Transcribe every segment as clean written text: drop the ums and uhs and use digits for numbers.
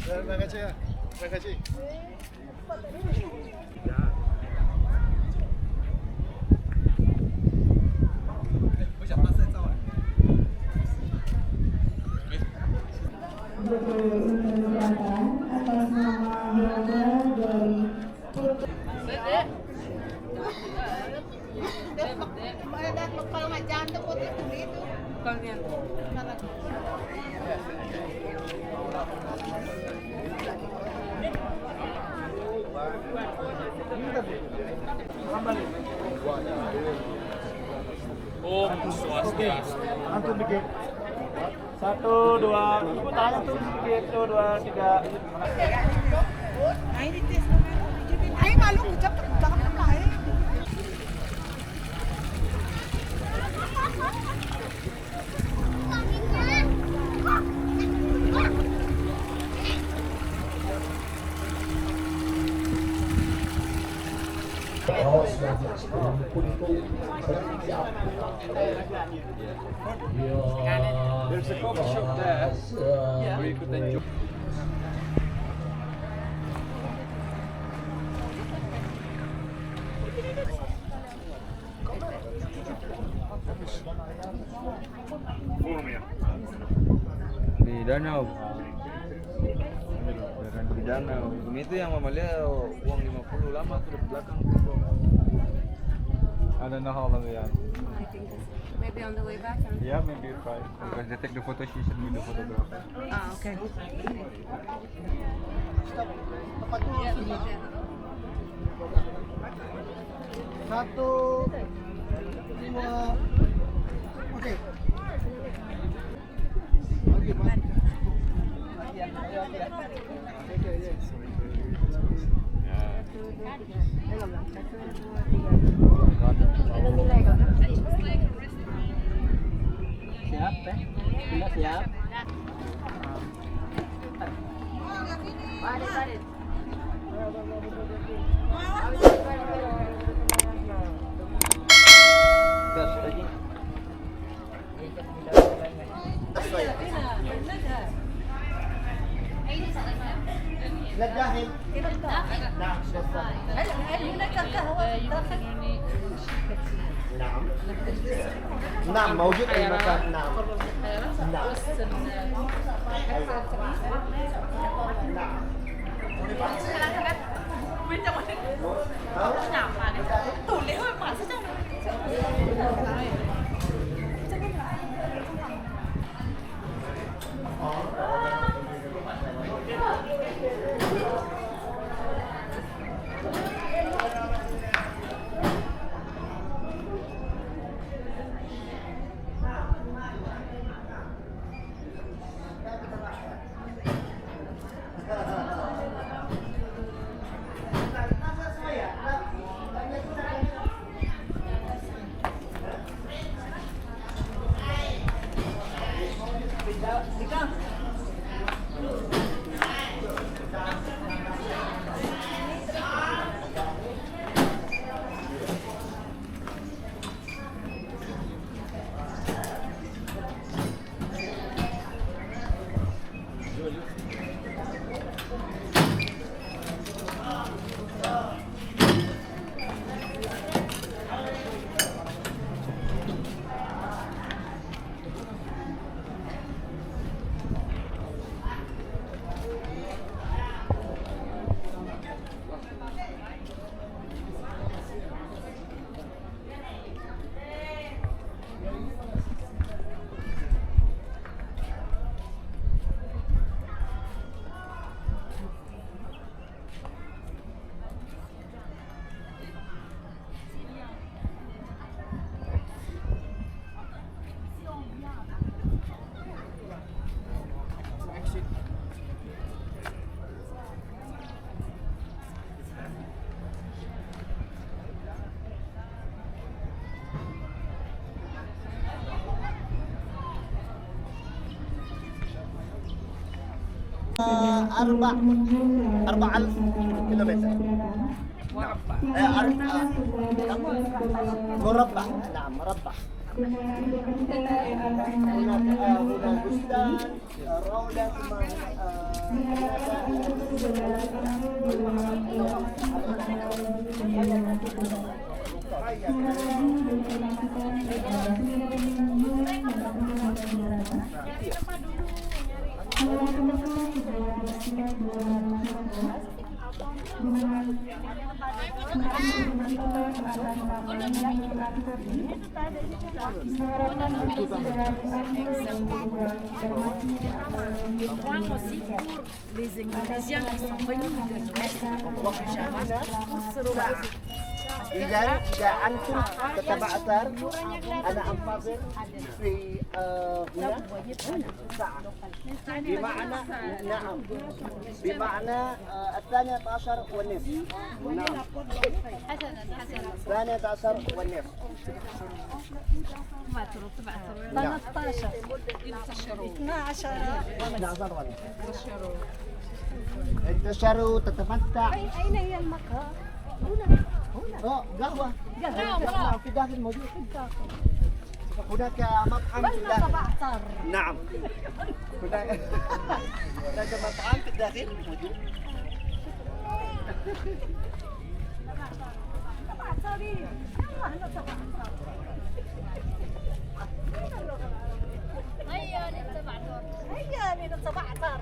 Terima kasih ya. Terima kasih. Atas nama Hilda dari kalau nggak jangan teput itu kalian Om Swastiastu. Antum dikit. 1, 2, ibu tangan tuh dikit. 1, 2, 3. ini tes ay malu ucap jangan mulai There's a coffee shop there where you could enjoy. Di danau. Di danau. Ini tuh yang mama lihat uang 50 lama tuh di belakang. I don't know how long we are. Maybe on the way back. Yeah, maybe 5. Because they take the photo, she should be the photographer. Ah, okay. Satu, dua, oke. Siap, teh? Sudah siap? Gas lagi. Nagdahil. Enam, موجود أي مكان نعم. نعم. 4 كيلومتر مربع. نعم مربع. هنا بستان روضة Point aussi pour les Indonésiens qui sont venus de l'Ouest du Java pour se reposer. إذا أنتم تتبع أثار أنا أنتظر في هنا ساعة بمعنى نعم بمعنى 12 والنصف. نعم 12 والنصف. 12 والنصف. انتشروا تتمتع. أين هي المقهى؟ قهوة في داخل موجود. هناك مطعم في الداخل. نعم هناك مطعم في الداخل موجود. هيا نتبعتر.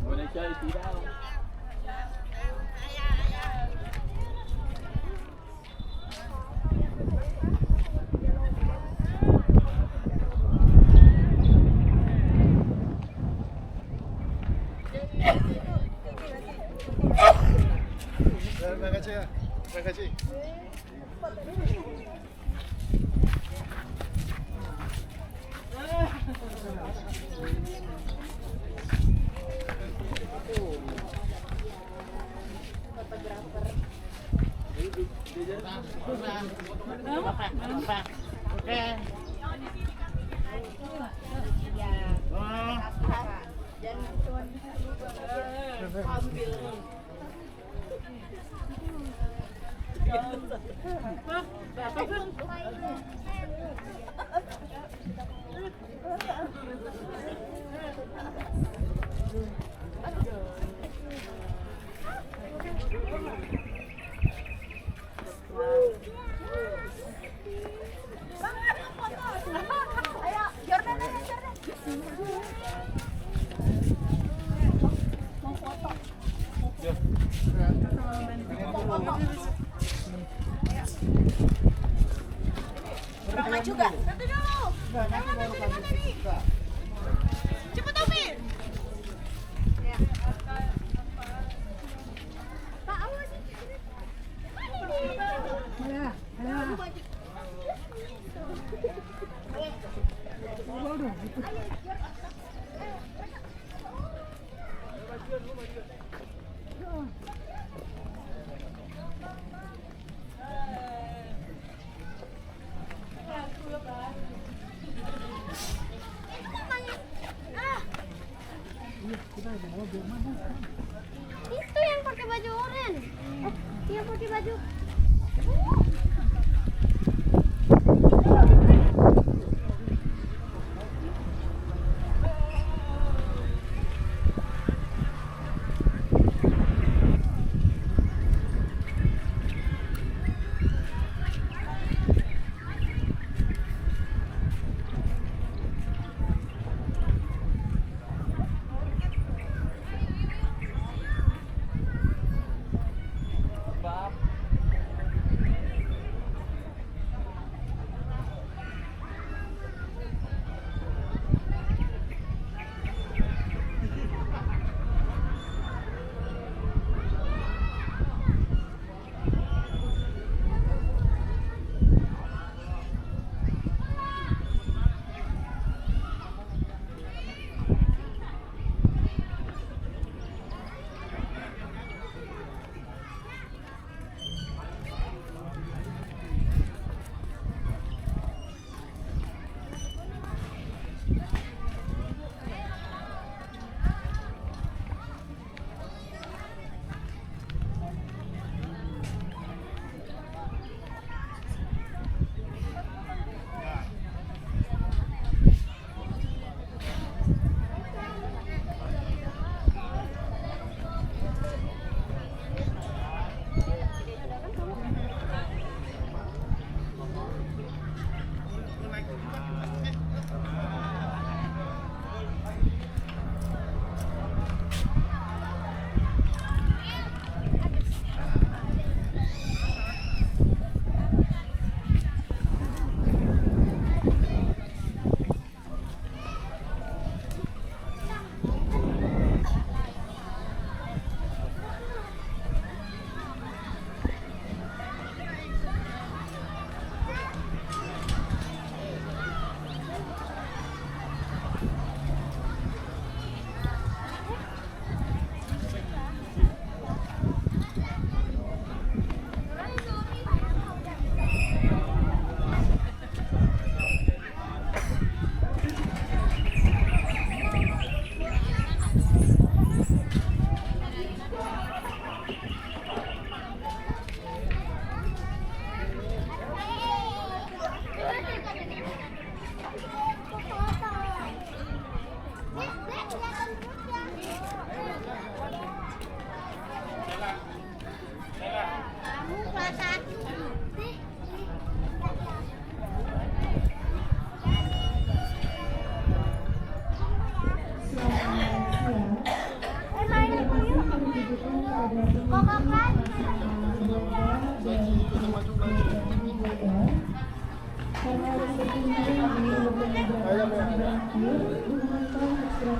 Boleh cari tidak? Terima kasih. Terima kasih. Mama juga. Nanti dulu. Cepet Tommy. Pak awas. Ya, ya. Itu yang pakai baju oranye. Yang pakai baju.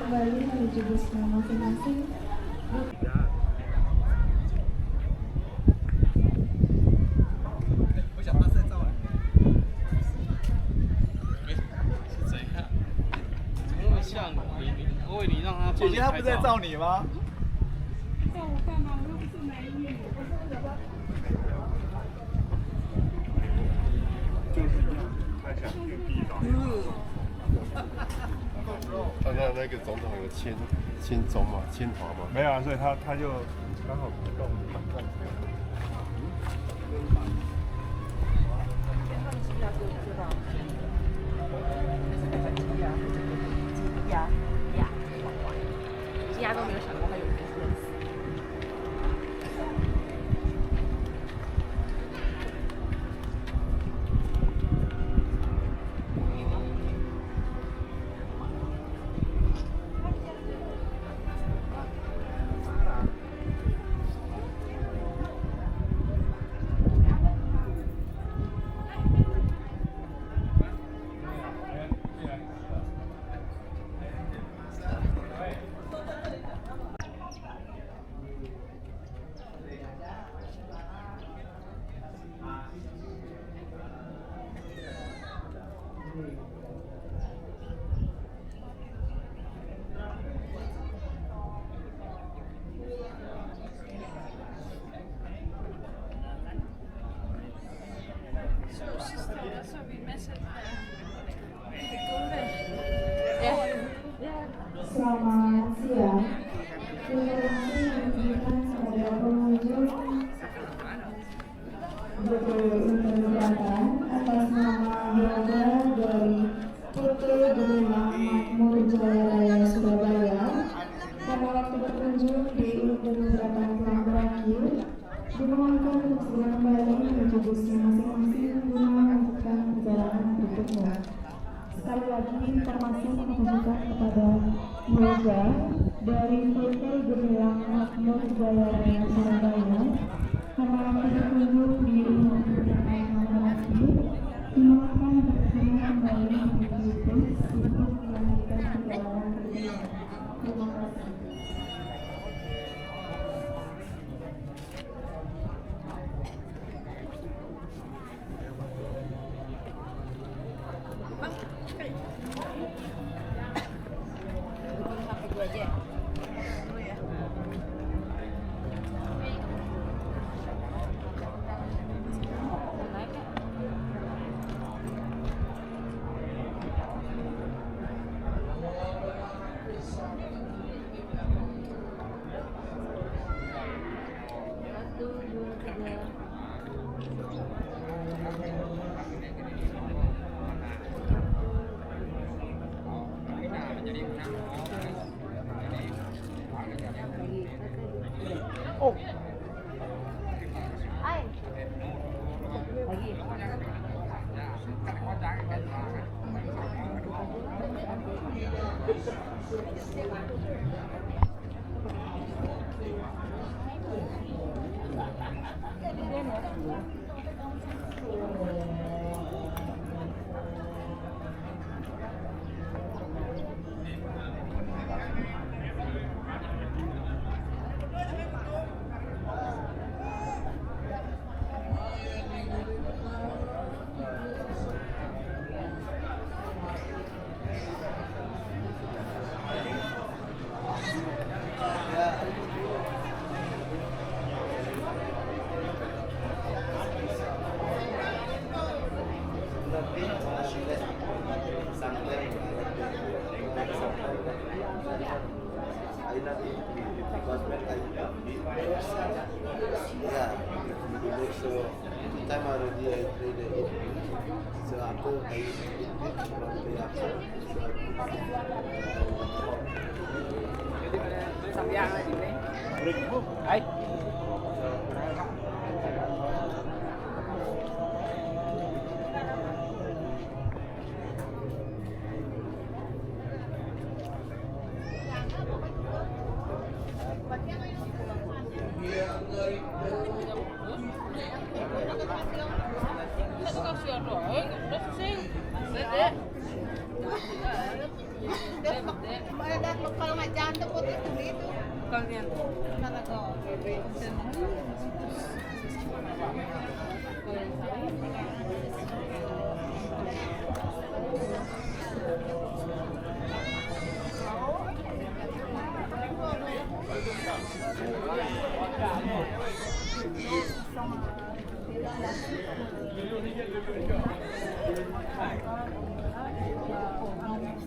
Kembali menuju busnya masing-masing.姐姐她不是在照你吗？他那个总统有签中嘛，签华嘛。没有啊，所以他就刚好不动。鸡鸭都没有想过还有人认识。Selamat siang. Informasi yang diberikan kepada pengunjung berkeberatan atas nama Yoga dari PT Gemilang Makmur Jaya Raya Surabaya. Karena waktu berkunjung di beberapa telah berakhir, dimohonkan untuk segera kembali menuju busnya masing-masing guna melanjutkan perjalanan berikutnya. Sekali lagi informasi ditujukan kepada Yoga dari PT Gemilang Makmur Jaya Raya Surabaya. Karena waktu berkunjung di beberapa telah berakhir, dimohonkan untuk segera kembali menuju bus untuk melanjutkan perjalanan berikutnya. Terima kasih. Oh. Lagi. time already I played it. So after I play after. Kalau nggak jantung putih kulit itu. Kalian. Karena kau.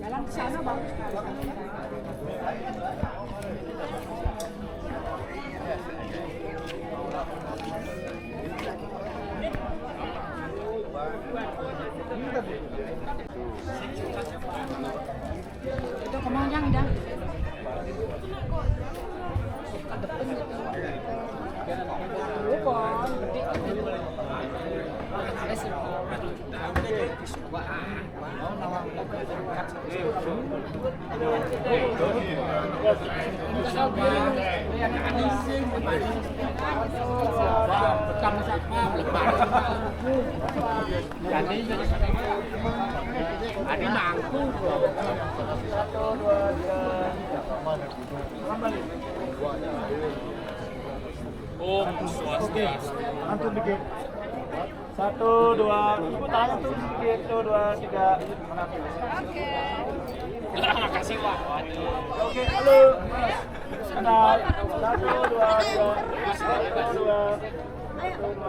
Jalan ke sana bang. Itu kemonjang dah. Om Swastiastu. Antum dikit. 1, 2, ibu tangan tuh sedikit. 1, 2, 3. Oke. Makasih Pak. Oke, halo. Kenal. 1, 2, 3. 1, 2. 1, 2.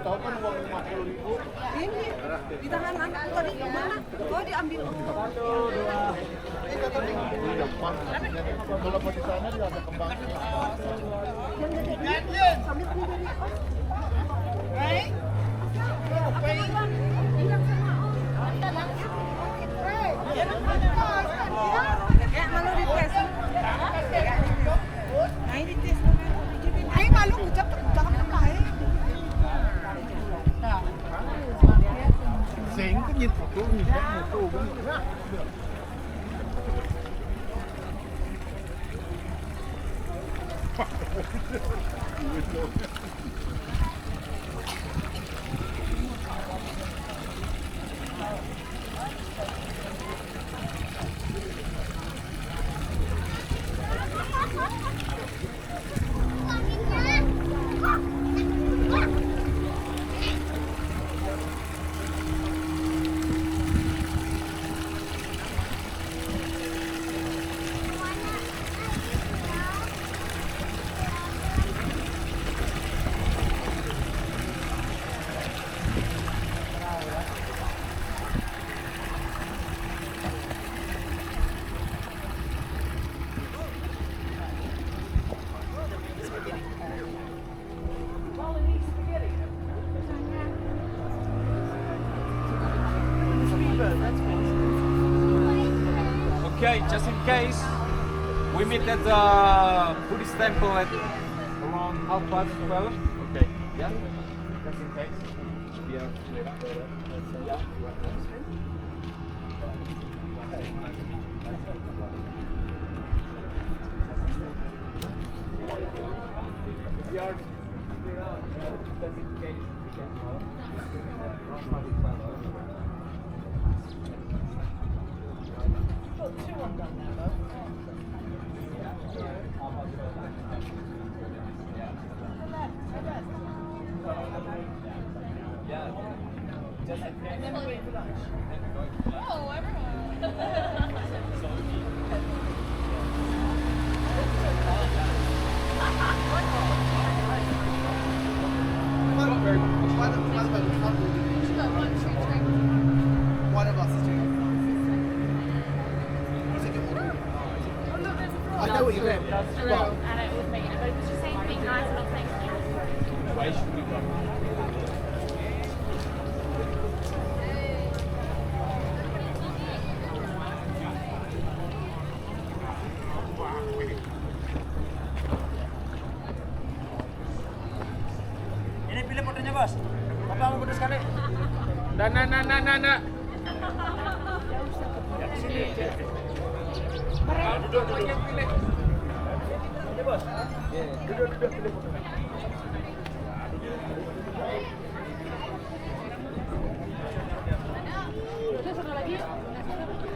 Tahu kan uang 50.000? Ini di tangan anak tadi kemana? Oh diambil. 1, 2. Kalau mau di sana dia ada kembangnya. Sambil sendiri. Malu dites. Ay dites. Ay malu ucap jangan pakai. Sing cái nhìn của tôi nhìn cái một cô cũng được. Okay, just in case, we meet at the Buddhist temple at around 12:30. Okay. Yeah? Just in case. We are just in case we can go. One of us is doing. Well, and it was me. But it was just saying being nice, not saying thank you. Ini pilih fotonya bos. Bapak mau foto sekali. Nah. Ya, sini. Duduk. Ini bos. Duduk pilih fotonya.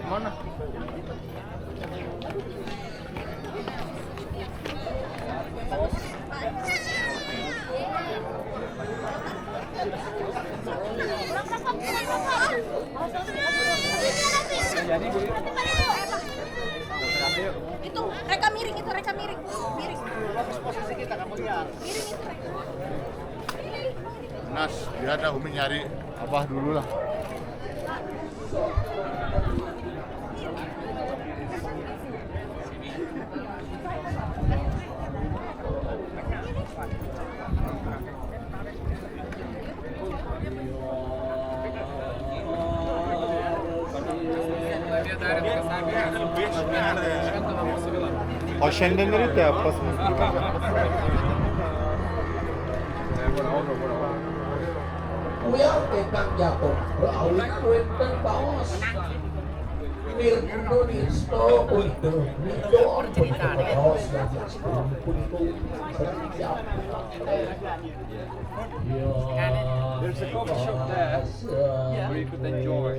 Mana? Itu reka miring. Miring. Posisi kita kamu lihat. Miring itu reka. Nas, dia ada Umi nyari Abah dulu lah. O scendenderete a possono Kuya tekang jatuh berawik wenten baos. Mir Indonesia untuk midor baos There's a coffee shop there where you could enjoy.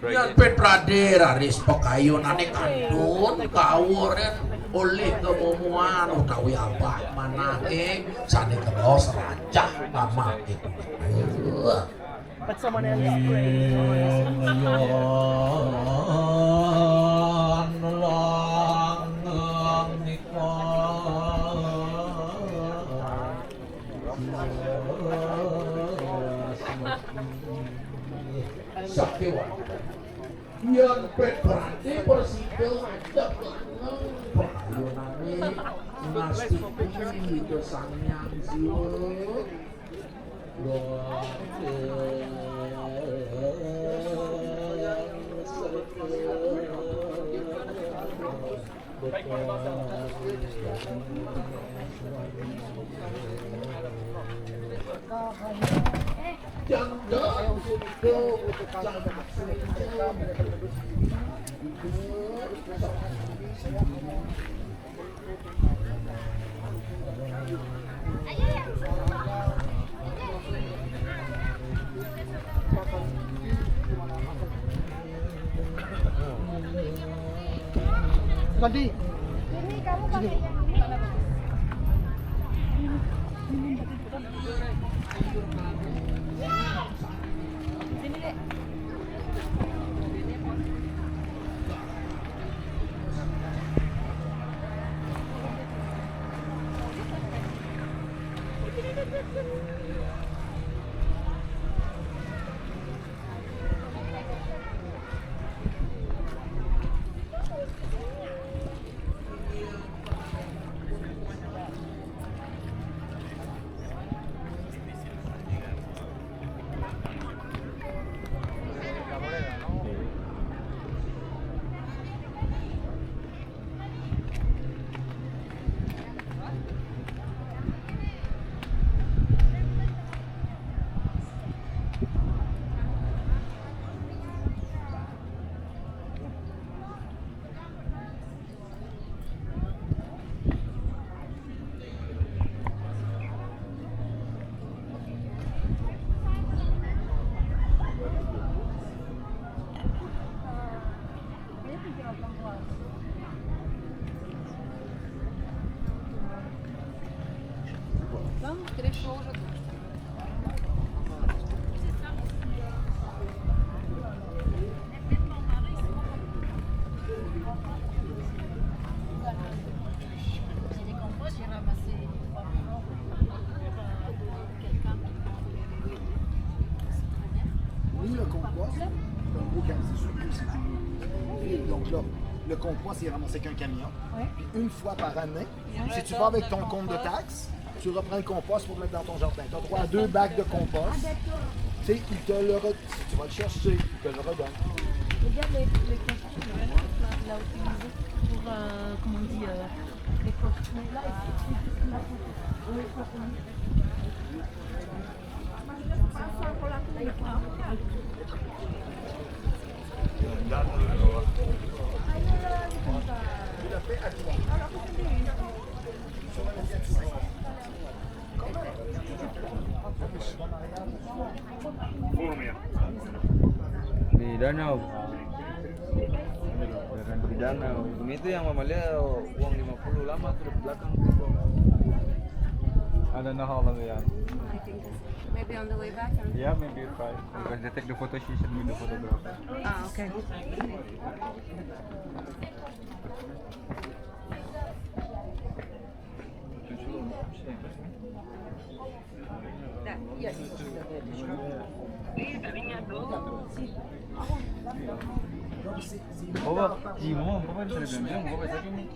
Yan Petradera rispo kayo na ni kandun kaworen oleh kemuan utawi abah manake sane keros raja pamake But someone else is Sakewan yang berarti bersikap ajak lanang perayunane nasti itu sangyang siwa Nanti Ini kamu pakai yang sini deh. J'ai des composts, j'ai ramassé 3 millions. aussi. Et donc là, le compost, c'est ramassé qu'un camion. Puis une fois par année, si tu vas avec ton compte de taxes, tu reprends le compost pour le mettre dans ton jardin. Tu as droit à 2 bacs de compost. Tu sais, il te le si tu vas le chercher, il te le redonne. Regarde les cochons là utilisés pour, comment on dit, les cochons. Là, Di danau. Di danau. Ini tuh yang mamalia uang 50 lama tuh di belakang. I don't know how long we are. Maybe on the way back. Yeah, maybe 5. Because they take the photo session with the photographer. Ah, okay. Bawa, mau bawa bisa dibilang, bawa saja nih.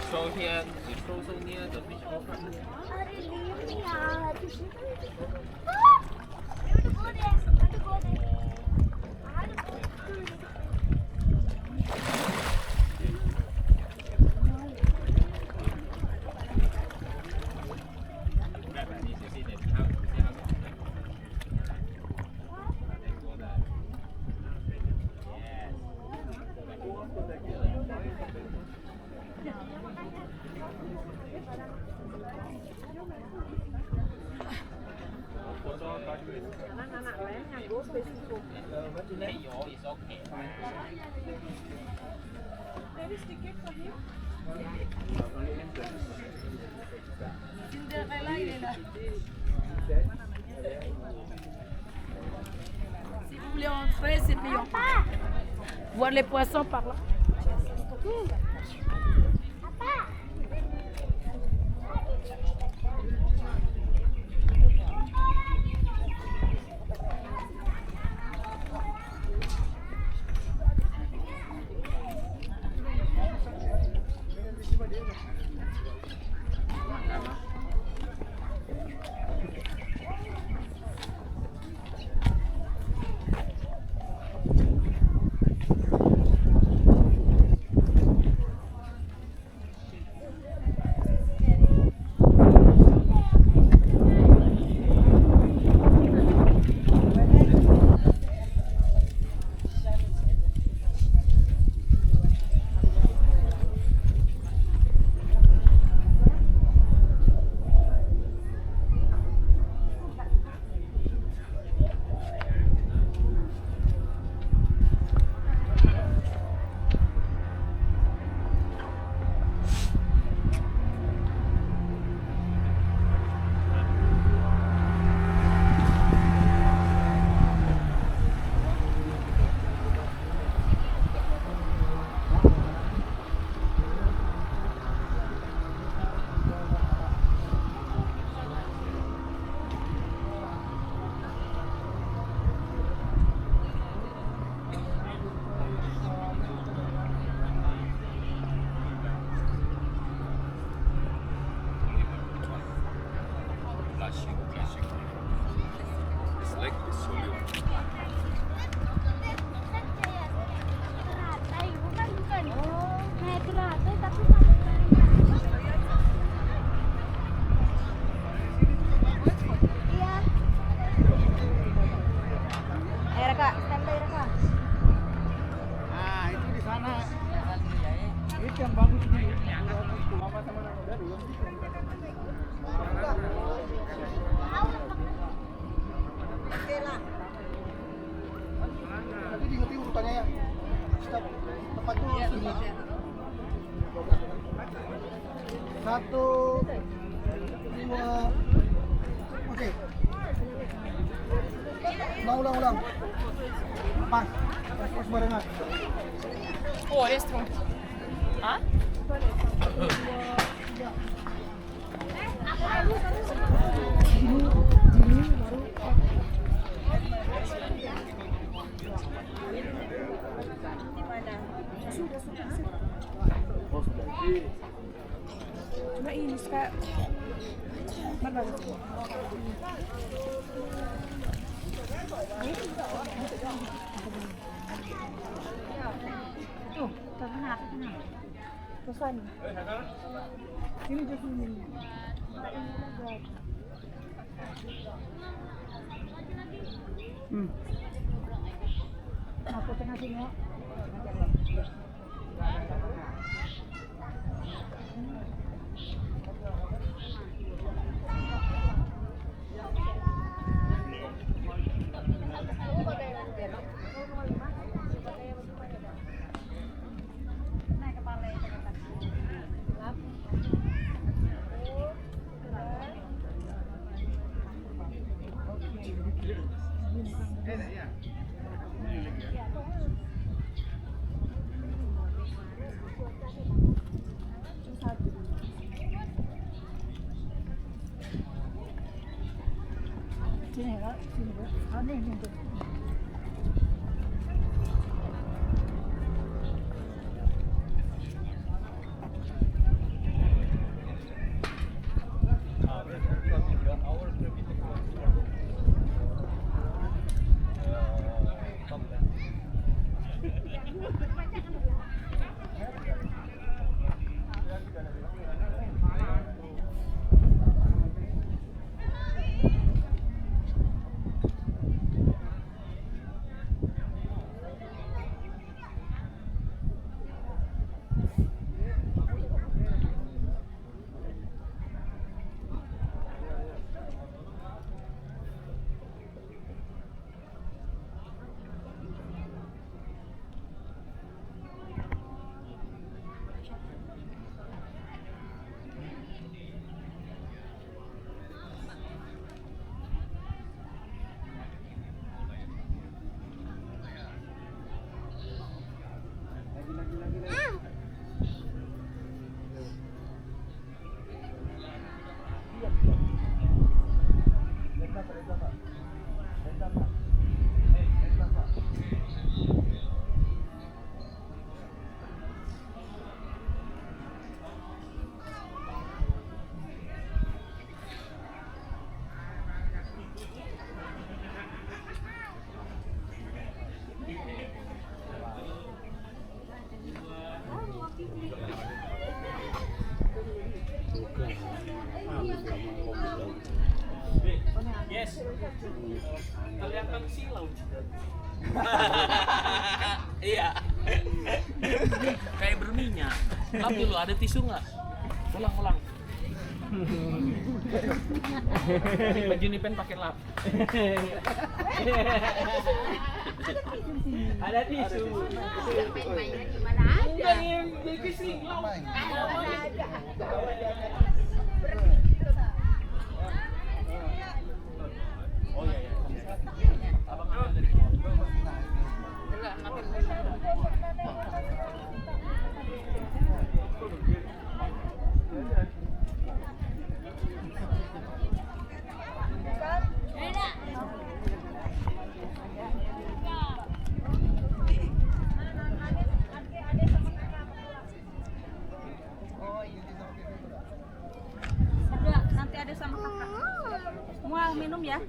So here, the show so near the fish open. Si vous voulez entrer, c'est payant. Voir les poissons par là. yang bagus nih. Lama sama anak muda dulu. Nanti diikuti urutannya ya. Stop. Tepat dulu sini. 1, 2. Oke. Ulang. Pas barengan. Oh, ada strong. Hah? Cuma ini suka mana? Tuh, terkenal. Pesan. Ini jasmin. Aku tengah sini. Yes. Kelihatan silau. Iya. Kayak berminyak. Lap dulu, ada tisu nggak? Ulang. Baju nipen pakai lap. Ada tisu. Mana ada? Jadi silau. Mana ada? Oh iya. Abang dari Nanti ada sama kakak. Mau minum ya?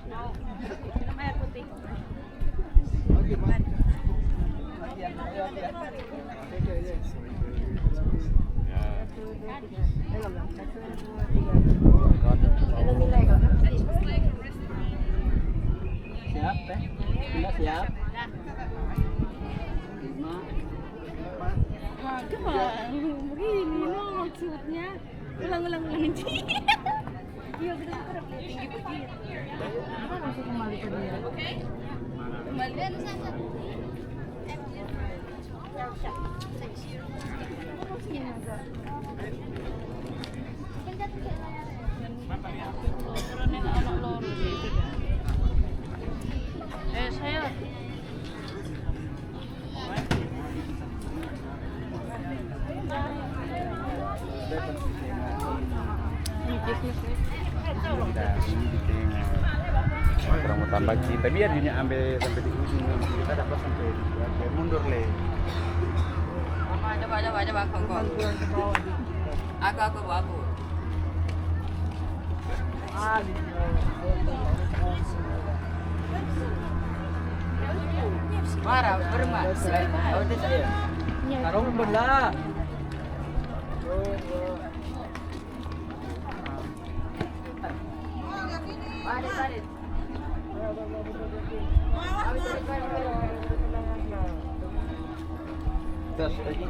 Mau minum air putih. Siap, teh? Sudah siap? 5, 4. Begini loh maksudnya. Ulang. Iya benar-benar tinggi begitu. Apa langsung kembali ke dia? Oke. Kembalian sana. Saya Orang mau tambah kita biar dia ambil sampai di ujung kita dapat sampai mundur le. Coba kok. Aku bawa aku. Marah, bermas. Udah saya. Karung belah. Balik. Terus lagi.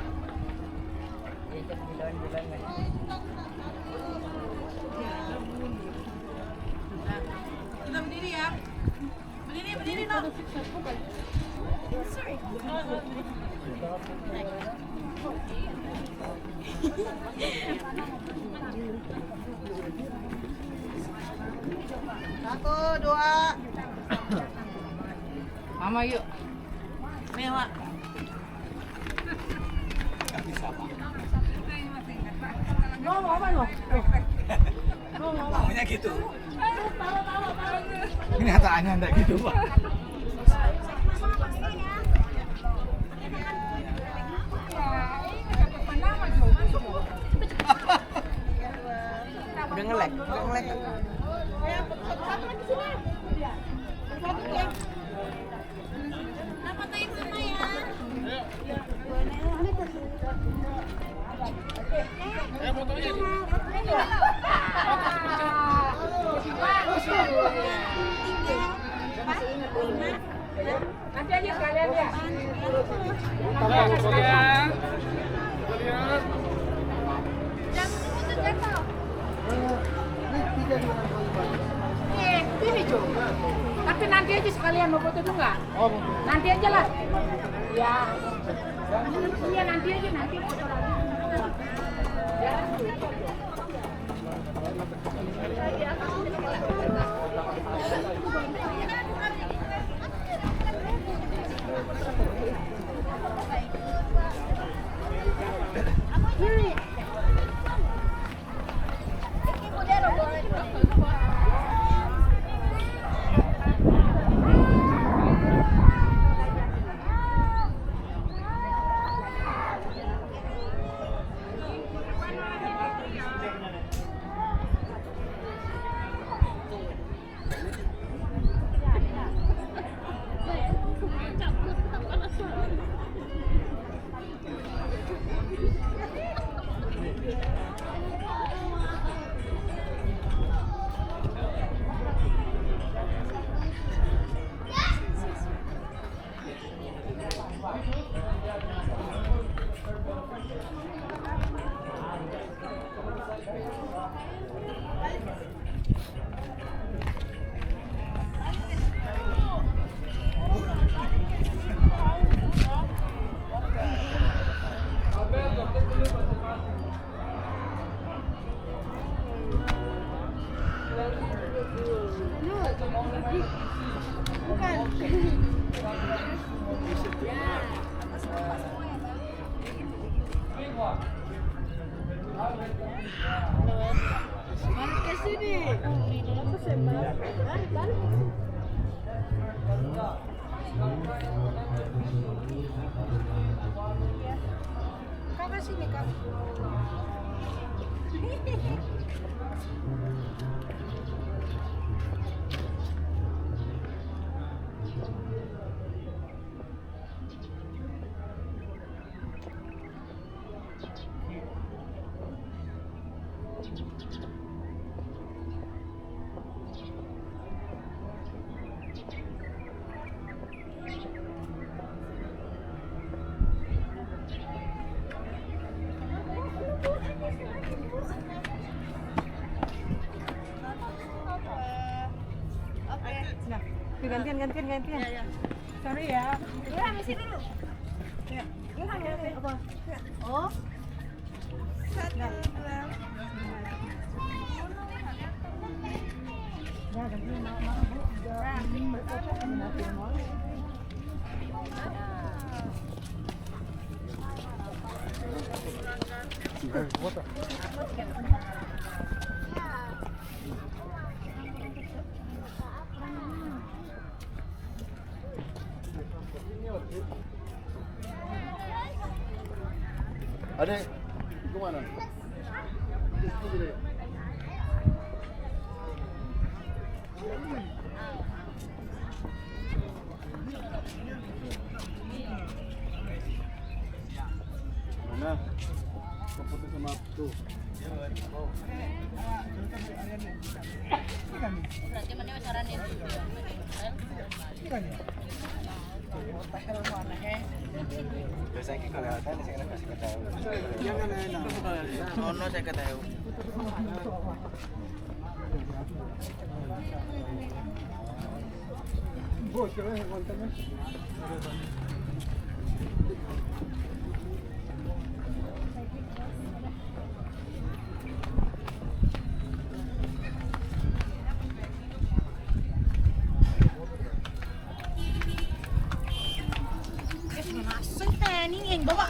Kita berdiri ya. Berdiri no. Sorry. Satu, dua. Mama yuk. Mewah. Ngomong apa lo? Maunya gitu. Kenyataannya enggak gitu, Pak. Udah ngelek. Nanti aja sekalian ya. Ini Jo. Tapi nanti aja sekalian mau foto tuh nggak? Nanti aja lah. Ya. Iya nanti aja foto lagi. Gantian. Sorry ya. Ilham isi dulu. Ilham apa? Oh. Adek, kemana? Mana? Keputus sama tuh. Berarti mana saranin? Biasanya kalau ada saya kasih ketahu. Jangan enak. Ono saya ketahu. Bos, kalian yang kontennya. Masuk teh, nih yang bawa.